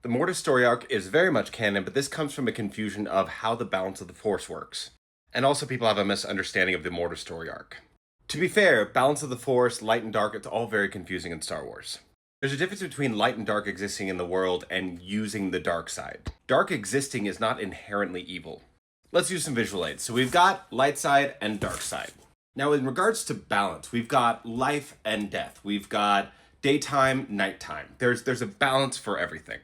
The Mortis story arc is very much canon, but this comes from a confusion of how the balance of the Force works. And also, people have a misunderstanding of the Mortis story arc. To be fair, balance of the Force, light and dark, it's all very confusing in Star Wars. There's a difference between light and dark existing in the world and using the dark side. Dark existing is not inherently evil. Let's use some visual aids. So we've got light side and dark side. Now, in regards to balance, we've got life and death. We've got daytime, nighttime. There's a balance for everything.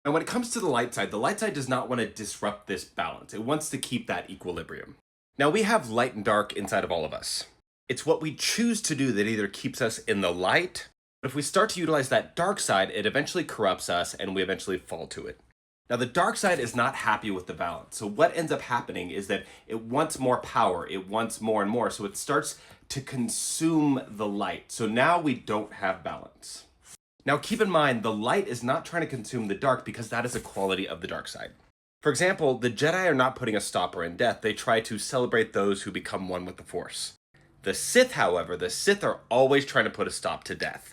And when it comes to the light side does not want to disrupt this balance. It wants to keep that equilibrium. Now, we have light and dark inside of all of us. It's what we choose to do that either keeps us in the light, but if we start to utilize that dark side, it eventually corrupts us and we eventually fall to it. Now, the dark side is not happy with the balance. So what ends up happening is that it wants more power. It wants more and more. So it starts to consume the light. So now we don't have balance. Now, keep in mind, the light is not trying to consume the dark because that is a quality of the dark side. For example, the Jedi are not putting a stopper in death. They try to celebrate those who become one with the Force. The Sith, however, the Sith are always trying to put a stop to death.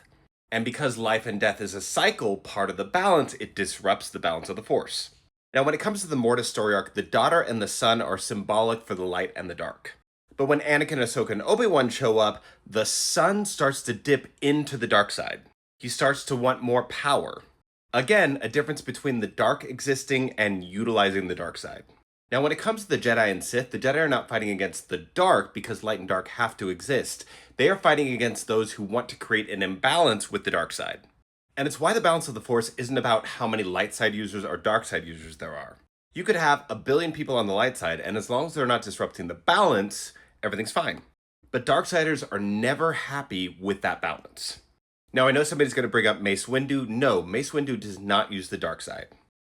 And because life and death is a cycle, part of the balance, it disrupts the balance of the Force. Now, when it comes to the Mortis story arc, the daughter and the son are symbolic for the light and the dark. But when Anakin, Ahsoka, and Obi-Wan show up, the son starts to dip into the dark side. He starts to want more power. Again, a difference between the dark existing and utilizing the dark side. Now, when it comes to the Jedi and Sith, the Jedi are not fighting against the dark because light and dark have to exist. They are fighting against those who want to create an imbalance with the dark side. And it's why the balance of the Force isn't about how many light side users or dark side users there are. You could have 1 billion people on the light side, and as long as they're not disrupting the balance, everything's fine. But darksiders are never happy with that balance. Now, I know somebody's going to bring up Mace Windu. No, Mace Windu does not use the dark side.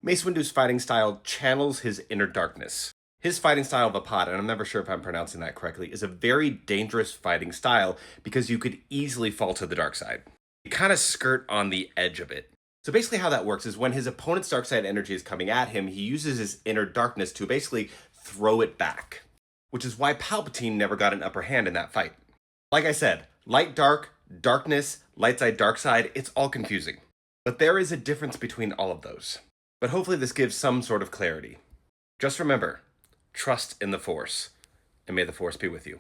Mace Windu's fighting style channels his inner darkness. His fighting style of Apad, and I'm never sure if I'm pronouncing that correctly, is a very dangerous fighting style because you could easily fall to the dark side. You kind of skirt on the edge of it. So basically how that works is when his opponent's dark side energy is coming at him, he uses his inner darkness to basically throw it back, which is why Palpatine never got an upper hand in that fight. Like I said, light, dark, darkness, light side, dark side, it's all confusing. But there is a difference between all of those. But hopefully this gives some sort of clarity. Just remember, trust in the Force, and may the Force be with you.